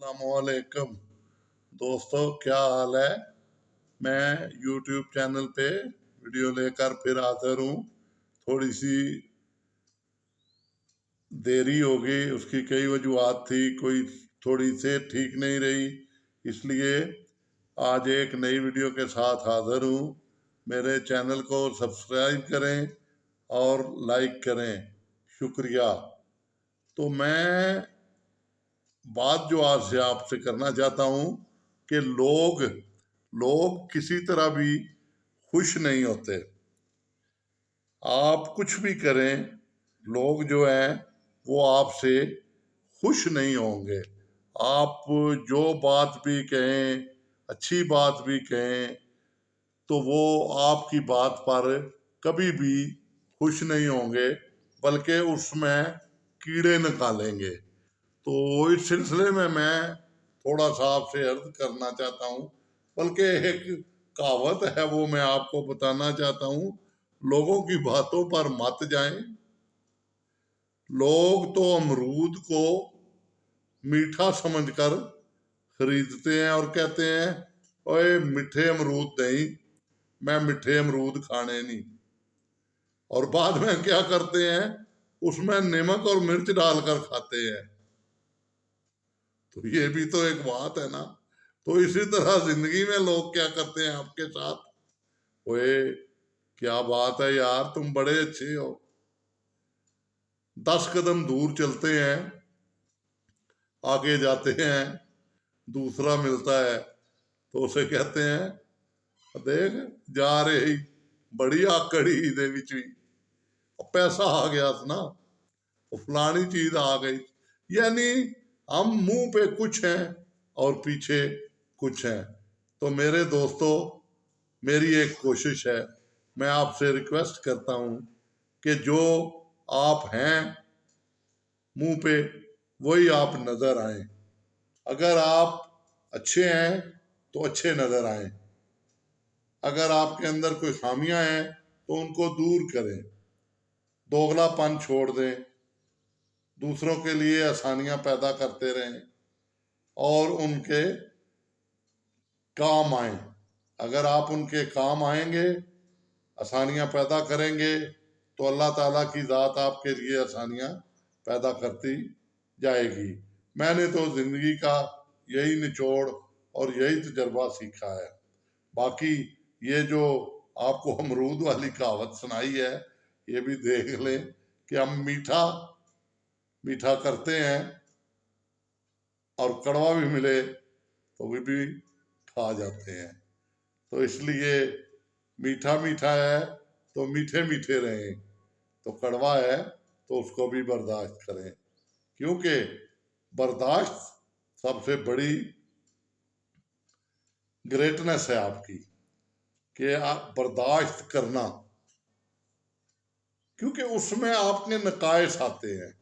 अस्सलामुअलैकुम दोस्तों, क्या हाल है। मैं यूट्यूब चैनल पे वीडियो लेकर फिर हाजिर हूँ। थोड़ी सी देरी हो गई, उसकी कई वजूहत थी। कोई थोड़ी से ठीक नहीं रही, इसलिए आज एक नई वीडियो के साथ हाजिर हूँ। मेरे चैनल को सब्सक्राइब करें और लाइक करें, शुक्रिया। तो मैं बात जो आज से आपसे करना चाहता हूँ कि लोग किसी तरह भी खुश नहीं होते। आप कुछ भी करें, लोग जो हैं वो आपसे खुश नहीं होंगे। आप जो बात भी कहें, अच्छी बात भी कहें, तो वो आपकी बात पर कभी भी खुश नहीं होंगे, बल्कि उसमें कीड़े निकालेंगे। तो इस सिलसिले में मैं थोड़ा सा आपसे अर्ज करना चाहता हूँ, बल्कि एक कहावत है वो मैं आपको बताना चाहता हूँ। लोगों की बातों पर मत जाएं। लोग तो अमरूद को मीठा समझकर खरीदते हैं और कहते हैं, ओए मीठे अमरूद नहीं, मैं मीठे अमरूद खाने नहीं। और बाद में क्या करते हैं, उसमें नमक और मिर्च डालकर खाते हैं। तो ये भी तो एक बात है ना। तो इसी तरह जिंदगी में लोग क्या करते हैं आपके साथ, ओए क्या बात है यार, तुम बड़े अच्छे हो। 10 कदम दूर चलते हैं, आगे जाते हैं, दूसरा मिलता है तो उसे कहते हैं, देख जा रहे ही बड़ी आकड़ी दे विच भी पैसा आ गया था ना, वो फलानी चीज आ गई। यानी हम मुंह पे कुछ हैं और पीछे कुछ हैं। तो मेरे दोस्तों, मेरी एक कोशिश है, मैं आपसे रिक्वेस्ट करता हूं कि जो आप हैं मुंह पे, वही आप नजर आए। अगर आप अच्छे हैं तो अच्छे नजर आए। अगर आपके अंदर कोई खामियां हैं तो उनको दूर करें, दोगलापन छोड़ दें, दूसरों के लिए आसानियां पैदा करते रहें और उनके काम आए। अगर आप उनके काम आएंगे, आसानियां पैदा करेंगे, तो अल्लाह ताला की ज़ात आपके लिए आसानियां पैदा करती जाएगी। मैंने तो ज़िंदगी का यही निचोड़ और यही तजर्बा सीखा है। बाकी ये जो आपको अमरूद वाली कहावत सुनाई है, ये भी देख लें कि हम मीठा मीठा करते हैं और कड़वा भी मिले तो भी खा जाते हैं। तो इसलिए मीठा मीठा है तो मीठे मीठे रहें, तो कड़वा है तो उसको भी बर्दाश्त करें, क्योंकि बर्दाश्त सबसे बड़ी ग्रेटनेस है आपकी, कि आप बर्दाश्त करना, क्योंकि उसमें आपके नकायस आते हैं।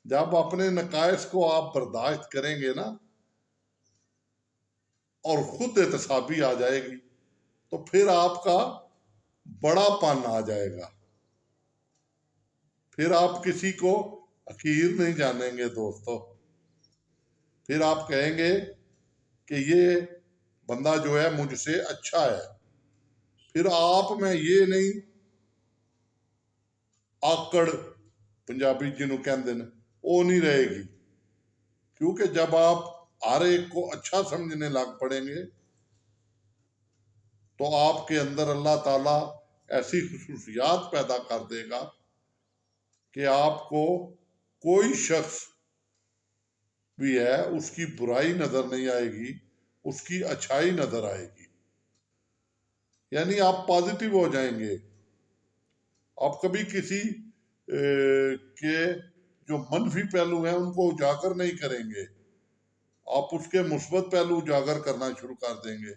जब अपने नकायस को आप बर्दाश्त करेंगे ना और खुद एहतसाबी आ जाएगी, तो फिर आपका बड़ापन आ जाएगा। फिर आप किसी को हकीर नहीं जानेंगे दोस्तों। फिर आप कहेंगे कि ये बंदा जो है मुझसे अच्छा है। फिर आप में ये नहीं आकड़, पंजाबी जिन्हों कहते हैं, वो नहीं रहेगी। क्योंकि जब आप हर एक को अच्छा समझने लग पड़ेंगे, तो आपके अंदर अल्लाह ताला ऐसी खुसूसियात पैदा कर देगा कि आपको कोई शख्स भी है उसकी बुराई नजर नहीं आएगी, उसकी अच्छाई नजर आएगी। यानी आप पॉजिटिव हो जाएंगे। आप कभी किसी के जो मनफी पहलू हैं उनको उजागर नहीं करेंगे, आप उसके मुस्बत पहलू उजागर करना शुरू कर देंगे।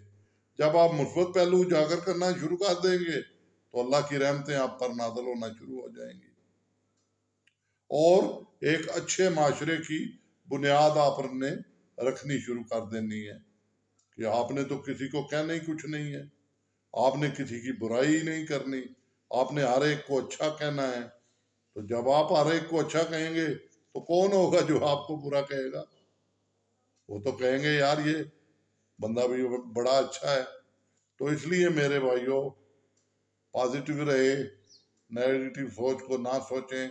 जब आप मुस्बत पहलू उजागर करना शुरू कर देंगे तो अल्लाह की रहमतें आप पर नाज़िल होना शुरू हो जाएंगी और एक अच्छे माशरे की बुनियाद आपने रखनी शुरू कर देनी है कि आपने तो किसी को कहना ही कुछ नहीं है, आपने किसी की बुराई ही नहीं करनी, आपने हर एक को अच्छा कहना है। तो जब आप हर एक को अच्छा कहेंगे तो कौन होगा जो आपको बुरा कहेगा। وہ تو کہیں گے یار یہ بندہ بھی بڑا اچھا ہے. تو اس لیے میرے بھائیوں پازیٹیو رہے، نیگیٹو سوچ کو نہ سوچیں،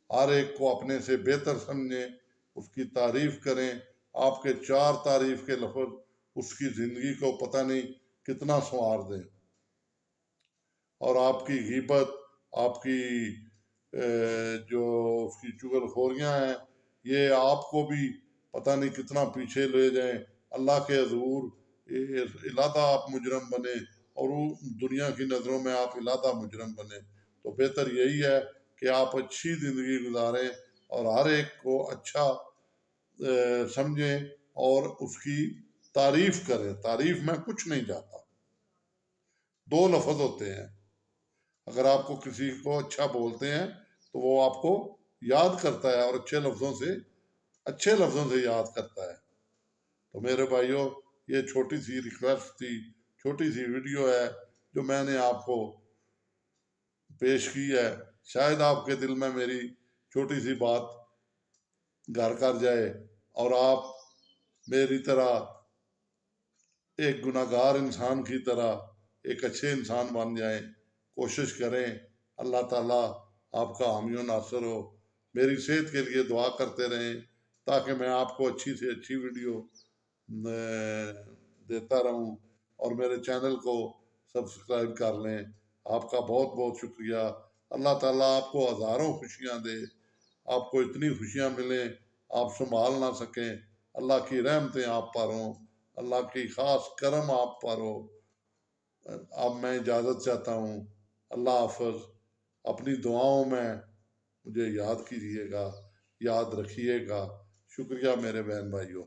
ہر ایک کو اپنے سے بہتر سمجھیں، اس کی تعریف کریں. آپ کے 4 تعریف کے لفظ اس کی زندگی کو پتہ نہیں کتنا سنوار دیں. اور آپ کی غیبت، آپ کی جو اس کی چغل خوریاں ہیں، یہ آپ کو بھی پتہ نہیں کتنا پیچھے لے جائیں. اللہ کے حضور علیحدہ آپ مجرم بنے، اور وہ دنیا کی نظروں میں آپ علیحدہ مجرم بنے. تو بہتر یہی ہے کہ آپ اچھی زندگی گزاریں اور ہر ایک کو اچھا سمجھیں اور اس کی تعریف کریں. تعریف میں کچھ نہیں چاہتا. 2 لفظ ہوتے ہیں. اگر آپ کو کسی کو اچھا بولتے ہیں تو وہ آپ کو یاد کرتا ہے اور اچھے لفظوں سے یاد کرتا ہے. تو میرے بھائیوں یہ چھوٹی سی ریکویسٹ تھی، چھوٹی سی ویڈیو ہے جو میں نے آپ کو پیش کی ہے. شاید آپ کے دل میں میری چھوٹی سی بات گھر کر جائے اور آپ میری طرح ایک گناہ گار انسان کی طرح ایک اچھے انسان بن جائیں. کوشش کریں. اللہ تعالیٰ آپ کا حامی و ناصر ہو. میری صحت کے لیے دعا کرتے رہیں تاکہ میں آپ کو اچھی سے اچھی ویڈیو دیتا رہوں، اور میرے چینل کو سبسکرائب کر لیں. آپ کا بہت بہت شکریہ. اللہ تعالیٰ آپ کو ہزاروں خوشیاں دے، آپ کو اتنی خوشیاں ملیں آپ سنبھال نہ سکیں. اللہ کی رحمتیں آپ پر ہوں، اللہ کی خاص کرم آپ پر ہو. اب میں اجازت چاہتا ہوں. اللہ حافظ. اپنی دعاؤں میں مجھے یاد کیجیے گا، یاد رکھیے گا. شکریہ میرے بہن بھائیوں.